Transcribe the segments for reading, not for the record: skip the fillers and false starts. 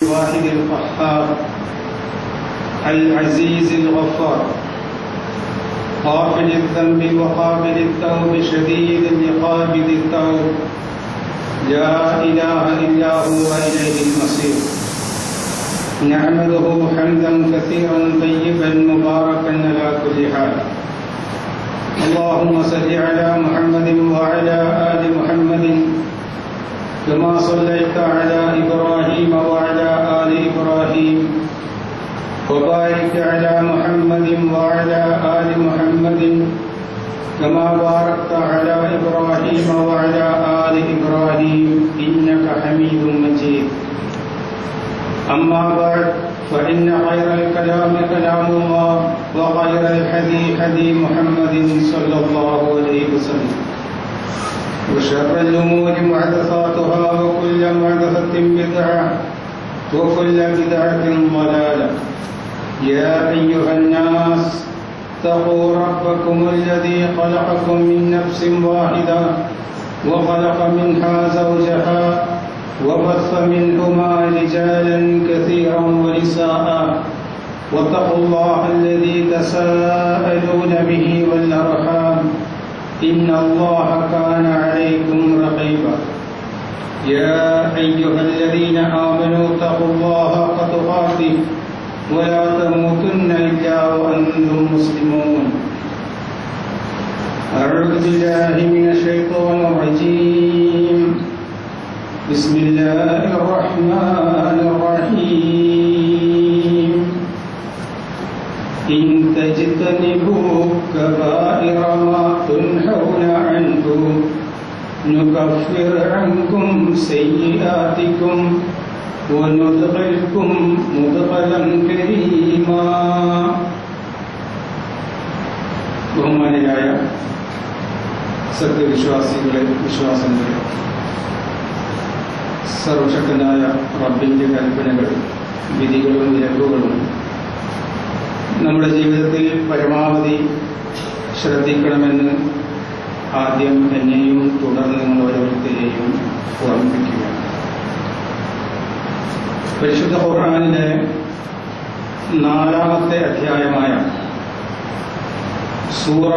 الواحد القهار العزيز الغفار غافل الذنب وقابل التوب شديد العقاب ذي التوب لا إله إلا هو إليه المصير. نحمده حمدا كثيرا طيبا مباركا على كل حال. اللهم صل على محمد وعلى آل محمد كما صليت على إبراهيم وعلى آل إبراهيم وبارك على محمد وعلى آل محمد كما باركت على إبراهيم وعلى آل إبراهيم إنك حميد مجيد. أما بعد فإن خير الكلام كلام الله وخير الهدي هدي محمد صلى الله عليه وسلم وشر الأمور محدثاتها وكل محدثة بدعة وكل بدعة ضلالة. يا أيها الناس اتقوا ربكم الذي خلقكم من نفس واحدة وخلق منها زوجها وبث منهما رجالا كثيرا ونساء واتقوا الله الذي تساءلون به والأرحام إن الله كان عليكم رقيبا. يا أيها الذين آمنوا اتقوا الله حق تقاته ولا تموتن إلا وأنتم مسلمون. أعوذ بالله من الشيطان الرجيم. بسم الله الرحمن الرحيم. إن تجتنبوا كبائر ما تنهون عنه نكفر عنكم سيئاتكم وندخلكم مدخلا كريما. ബഹുമാനിയായ സത്യവിശ്വാസികളെ, വിശ്വാസങ്ങളെ, സർവശക്തനായ റബ്ബിൻ്റെ കൽപ്പനകളും വിധികളും വിലക്കുകളും നമ്മുടെ ജീവിതത്തിൽ പരമാവധി ശ്രദ്ധിക്കണമെന്ന് ആദ്യം എന്നെയും തുടർന്ന് നിങ്ങൾ ഓരോരുത്തരെയും ഓർമ്മിപ്പിക്കുക. പരിശുദ്ധ ഖുർആനിലെ 4-ാമത്തെ അധ്യായമായ സൂറ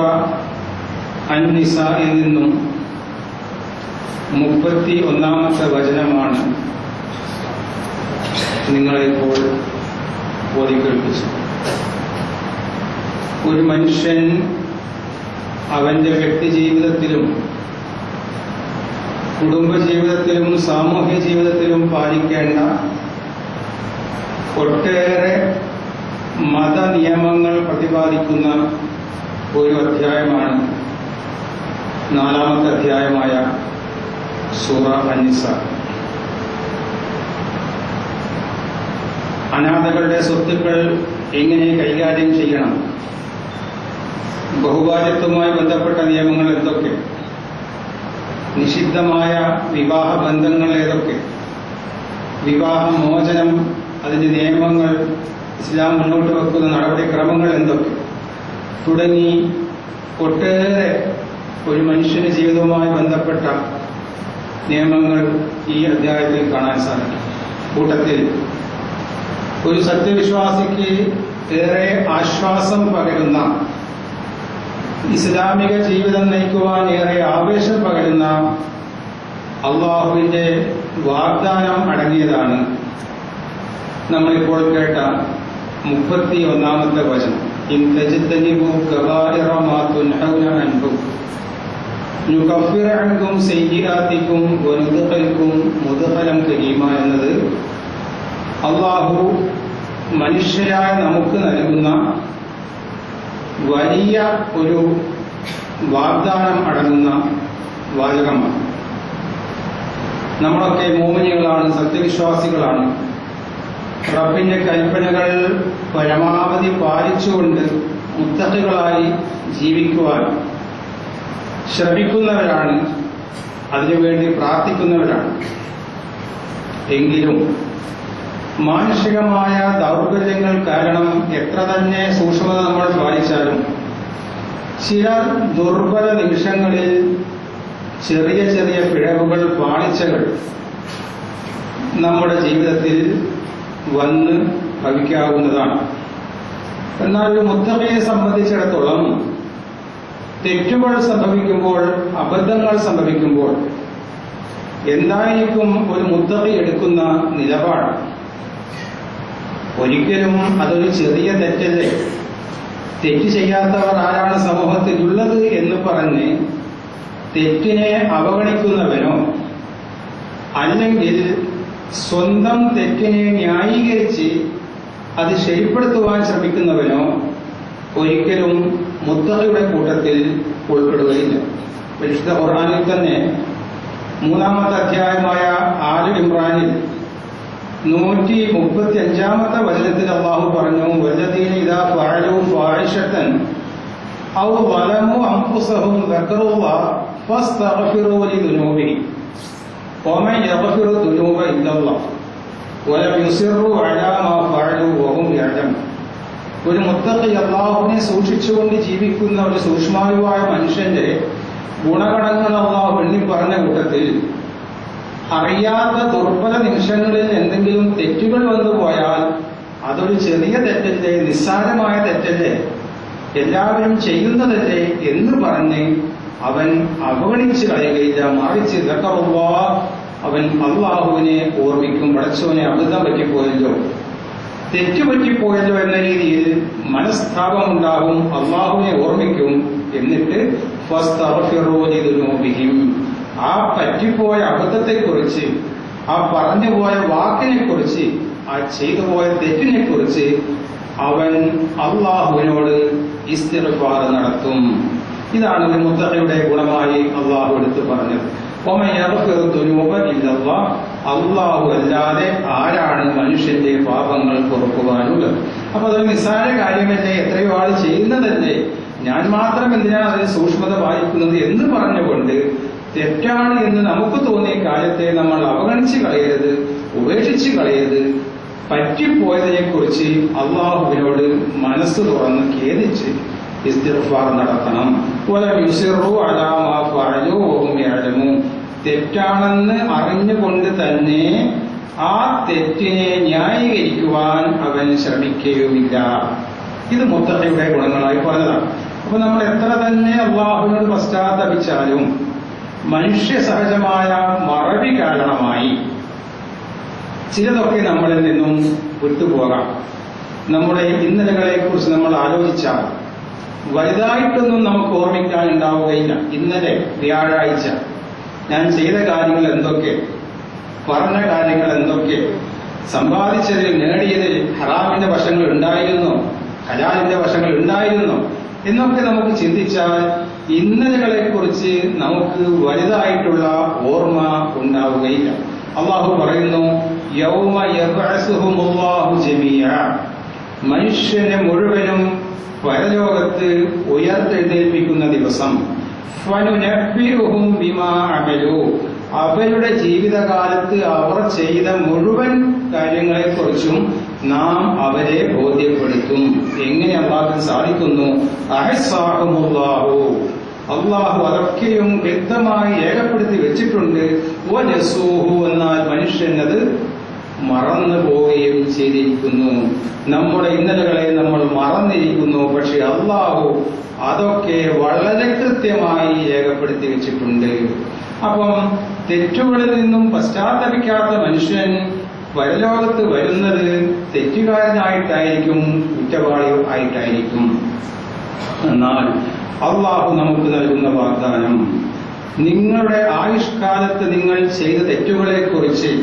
അൻ-നിസാഇൽ നിന്നും 31-ാമത്തെ വചനമാണ് നിങ്ങളെപ്പോൾ ഓതിക്കേൾപ്പിച്ചത്. ഒരു മനുഷ്യൻ അവൻ്റെ വ്യക്തിജീവിതത്തിലും കുടുംബജീവിതത്തിലും സാമൂഹ്യ ജീവിതത്തിലും പാലിക്കേണ്ട ഒട്ടേറെ മതനിയമങ്ങൾ പ്രതിപാദിക്കുന്ന ഒരു അധ്യായമാണ് 4-ാമത്തെ അധ്യായമായ സൂറ അൻ-നിസാ. അനാഥകളുടെ സ്വത്തുക്കൾ എങ്ങനെ കൈകാര്യം ചെയ്യണം, ബഹുഭാര്യത്വവുമായി ബന്ധപ്പെട്ട നിയമങ്ങൾ എന്തൊക്കെ, നിഷിദ്ധമായ വിവാഹ ബന്ധങ്ങൾ ഏതൊക്കെ, വിവാഹമോചനം, അതിൻ്റെ നിയമങ്ങൾ, ഇസ്ലാം മുന്നോട്ട് വെക്കുന്ന നടപടിക്രമങ്ങൾ എന്തൊക്കെ തുടങ്ങി ഒട്ടേറെ ഒരു മനുഷ്യന്റെ ജീവിതവുമായി ബന്ധപ്പെട്ട നിയമങ്ങൾ ഈ അധ്യായത്തിൽ കാണാൻ സാധിക്കും. കൂട്ടത്തിൽ ഒരു സത്യവിശ്വാസിക്ക് ഏറെ ആശ്വാസം പകരുന്ന, ഇസ്ലാമിക ജീവിതം നയിക്കുവാൻ ഏറെ ആവേശം പകരുന്ന അള്ളാഹുവിന്റെ വാഗ്ദാനം അടങ്ങിയതാണ് നമ്മളിപ്പോൾ കേട്ട 31-ാമത്തെ വചനം. ഇൻ തജ്തനിബു കബായിറ മാ തുൻഹൗന അൻഹു നുകഫിറ അൻകും സയ്യിആതികും വനുദ്ഖിൽകും മുദ്ഖലൻ കരീമ എന്നത് അള്ളാഹു മനുഷ്യരായ നമുക്ക് നൽകുന്ന വലിയ ഒരു വാഗ്ദാനം അടങ്ങുന്ന വാചകമാണ്. നമ്മളൊക്കെ മോമിനികളാണ്, സത്യവിശ്വാസികളാണ്. റബ്ബിന്റെ കൽപ്പനകൾ പരമാവധി പാലിച്ചുകൊണ്ട് മുത്തഖികളായി ജീവിക്കുവാൻ ശ്രമിക്കുന്നവരാണ്, അതിനുവേണ്ടി പ്രാർത്ഥിക്കുന്നവരാണ്. എങ്കിലും മാനുഷികമായ ദൗർബല്യങ്ങൾ കാരണം എത്ര തന്നെ സൂക്ഷ്മത നമ്മൾ പാലിച്ചാലും ചില ദുർബല നിമിഷങ്ങളിൽ ചെറിയ ചെറിയ പിഴവുകൾ, പാളിച്ചകൾ നമ്മുടെ ജീവിതത്തിൽ വന്ന് ഭവിക്കാവുന്നതാണ്. എന്നാൽ ഒരു മുത്തഖിയെ സംബന്ധിച്ചിടത്തോളം തെറ്റുകൾ സംഭവിക്കുമ്പോൾ, അബദ്ധങ്ങൾ സംഭവിക്കുമ്പോൾ എന്തായിരിക്കും ഒരു മുത്തഖി എടുക്കുന്ന നിലപാട്? ഒരിക്കലും അതൊരു ചെറിയ തെറ്റല്ലേ, തെറ്റ് ചെയ്യാത്തവർ ആരാണ് സമൂഹത്തിലുള്ളത് എന്ന് പറഞ്ഞ് തെറ്റിനെ അവഗണിക്കുന്നവനോ അല്ലെങ്കിൽ സ്വന്തം തെറ്റിനെ ന്യായീകരിച്ച് അത് ശരിപ്പെടുത്തുവാൻ ശ്രമിക്കുന്നവനോ ഒരിക്കലും മുത്തഖിയുടെ കൂട്ടത്തിൽ ഉൾപ്പെടുകയില്ല. പരിശുദ്ധ ഖുർആനിൽ തന്നെ 3-ാമത്തെ അധ്യായമായ ആലി ഇമ്രാനിൽ 135-ാമത്തെ വചനത്തിൽ അല്ലാഹു പറഞ്ഞു, വല്ലദീന ഇദാ ഫഅലൂ ഫാഹിശതൻ ഔ ളലമു അൻഫുസഹും ദക്കറുല്ലാഹ ഫസ്തഗ്ഫിറൂ ലിദുനൂബിഹിം വമൻ യഗ്ഫിറു ദുനൂബ ഇല്ലല്ലാഹ് വലം യുസിറൂ അലാ മാ ഫഅലൂ വഹും യഅലമൂൻ. ഒരു മുത്തഖി അല്ലാഹുവിനെ സൂക്ഷിച്ചുകൊണ്ട് ജീവിക്കുന്ന ഒരു സൂക്ഷ്മായുവായ മനുഷ്യന്റെ ഗുണഗണങ്ങൾ അല്ലാഹു എണ്ണി പറഞ്ഞ കൂട്ടത്തിൽ അറിയാത്ത ദുർബല നിമിഷങ്ങളിൽ എന്തെങ്കിലും തെറ്റുകൾ വന്നു പോയാൽ അതൊരു ചെറിയ തെറ്റല്ലേ, നിസ്സാരമായ തെറ്റല്ലേ, എല്ലാവരും ചെയ്യുന്നതല്ലേ എന്ന് പറഞ്ഞ് അവൻ അവഗണിച്ച് കളയുകയില്ല. മറിച്ച് അവൻ അള്ളാഹുവിനെ ഓർമ്മിക്കും. പടച്ചവനെ അബദ്ധം പറ്റിപ്പോയല്ലോ, തെറ്റുപറ്റിപ്പോയല്ലോ എന്ന രീതിയിൽ മനസ്താപമുണ്ടാകും, അള്ളാഹുവിനെ ഓർമ്മിക്കും. എന്നിട്ട് ആ പറ്റിപ്പോയ അബദ്ധത്തെക്കുറിച്ച്, ആ പറഞ്ഞുപോയ വാക്കിനെ കുറിച്ച്, ആ ചെയ്തു പോയ തെറ്റിനെ കുറിച്ച് അവൻ അള്ളാഹുവിനോട് ഇസ്തിഗ്ഫാർ നടത്തും. ഇതാണ് ഒരു മുത്തഖിയുടെ ഗുണമായി അള്ളാഹു എടുത്തു പറഞ്ഞത്. അള്ളാഹു അല്ലാതെ ആരാണ് മനുഷ്യന്റെ പാപങ്ങൾ പൊറുക്കുവാനുള്ളത്? അപ്പൊ അതൊരു നിസ്സാര കാര്യമല്ലേ, എത്രയോ ആൾ ചെയ്യുന്നതല്ലേ, ഞാൻ മാത്രം എന്തിനാണ് അതിന് സൂക്ഷ്മത പാലിക്കുന്നത് എന്ന് പറഞ്ഞുകൊണ്ട് തെറ്റാണ് എന്ന് നമുക്ക് തോന്നിയ കാര്യത്തെ നമ്മൾ അവഗണിച്ച് കളയരുത്, ഉപേക്ഷിച്ച് കളയരുത്. പറ്റിപ്പോയതിനെ കുറിച്ച് അള്ളാഹുവിനോട് മനസ്സ് തുറന്ന് ഖേദിച്ച് ഇസ്തിഗ്ഫാർ നടത്തണം. തെറ്റാണെന്ന് അറിഞ്ഞുകൊണ്ട് തന്നെ ആ തെറ്റിനെ ന്യായീകരിക്കുവാൻ അവൻ ശ്രമിക്കുകയുമില്ല. ഇത് മുത്തഖിയുടെ ഗുണങ്ങളായി പറഞ്ഞതാണ്. അപ്പൊ നമ്മൾ എത്ര തന്നെ അള്ളാഹുവിനോട് പശ്ചാത്തപിച്ചാലും മനുഷ്യ സഹജമായ മറവി കാരണമായി ചിലതൊക്കെ നമ്മളിൽ നിന്നും വിട്ടുപോകാം. നമ്മുടെ ഇന്നലകളെ കുറിച്ച് നമ്മൾ ആലോചിച്ചാൽ വലുതായിട്ടൊന്നും നമുക്ക് ഓർമ്മിക്കാൻ ഉണ്ടാവുകയില്ല. ഇന്നലെ വ്യാഴാഴ്ച ഞാൻ ചെയ്ത കാര്യങ്ങൾ എന്തൊക്കെ, പറഞ്ഞ കാര്യങ്ങൾ എന്തൊക്കെ, സമ്പാദിച്ചതിൽ നേടിയതിൽ ഹറാമിന്റെ വശങ്ങൾ ഉണ്ടായിരുന്നോ, ഹലാലിന്റെ വശങ്ങൾ ഉണ്ടായിരുന്നോ എന്നൊക്കെ നമുക്ക് ചിന്തിച്ചാൽ ഇന്നലകളെ കുറിച്ച് നമുക്ക് വലുതായിട്ടുള്ള ഓർമ്മ ഉണ്ടാവുകയില്ല. അള്ളാഹു പറയുന്നു, യൗമ യബ്അസുഹുമുല്ലാഹു ജമീഅ, മനുഷ്യനെ മുഴുവനും പരലോകത്ത് ഉയർത്തെഴുന്നേൽപ്പിക്കുന്ന ദിവസം. ഫനുനബ്ബിഉഹും ബിമാ അമലു, അവരുടെ ജീവിതകാലത്ത് അവർ ചെയ്ത മുഴുവൻ കാര്യങ്ങളെക്കുറിച്ചും നാം അവരെ ബോധ്യപ്പെടുത്തും. എങ്ങനെ അള്ളാഹുവിന് സാധിക്കുന്നു? അഹ്സാഹുമുല്ലാഹു, അള്ളാഹു അതൊക്കെയും വ്യക്തമായി രേഖപ്പെടുത്തി വെച്ചിട്ടുണ്ട്. വനസൂഹു, എന്നാൽ മനുഷ്യനത് മറന്നു പോവുകയും ചെയ്തിരിക്കുന്നു. നമ്മുടെ ഇന്നലകളെ നമ്മൾ മറന്നിരിക്കുന്നു. പക്ഷെ അള്ളാഹു അതൊക്കെ വളരെ കൃത്യമായി രേഖപ്പെടുത്തി വെച്ചിട്ടുണ്ട്. അപ്പം തെറ്റുകളിൽ നിന്നും പശ്ചാത്തപിക്കാത്ത മനുഷ്യൻ പരലോകത്ത് വരുന്നത് തെറ്റുകാരനായിട്ടായിരിക്കും, കുറ്റവാളി ആയിട്ടായിരിക്കും. എന്നാൽ അള്ളാഹു നമുക്ക് നൽകുന്ന വാഗ്ദാനം, നിങ്ങളുടെ ആയുഷ്കാലത്ത് നിങ്ങൾ ചെയ്ത തെറ്റുകളെ കുറിച്ച്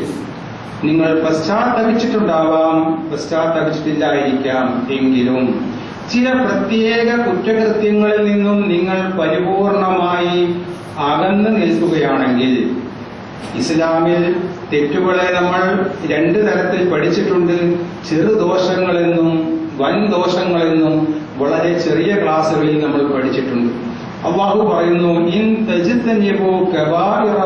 നിങ്ങൾ പശ്ചാത്തപിച്ചിട്ടുണ്ടാവാം, പശ്ചാത്തപിച്ചിട്ടില്ലായിരിക്കാം. എങ്കിലും ചില പ്രത്യേക കുറ്റകൃത്യങ്ങളിൽ നിന്നും നിങ്ങൾ പരിപൂർണമായി അകന്നു നിൽക്കുകയാണെങ്കിൽ, ഇസ്ലാമിൽ തെറ്റുകളെ നമ്മൾ 2 തരത്തിൽ പഠിച്ചിട്ടുണ്ട്. ചെറുദോഷങ്ങളെന്നും വൻ ദോഷങ്ങളെന്നും വളരെ ചെറിയ ക്ലാസ്സുകളിൽ നമ്മൾ പഠിച്ചിട്ടുണ്ട്. അല്ലാഹു പറയുന്നു, ഇൻ തജ്തനിബു കബായിറ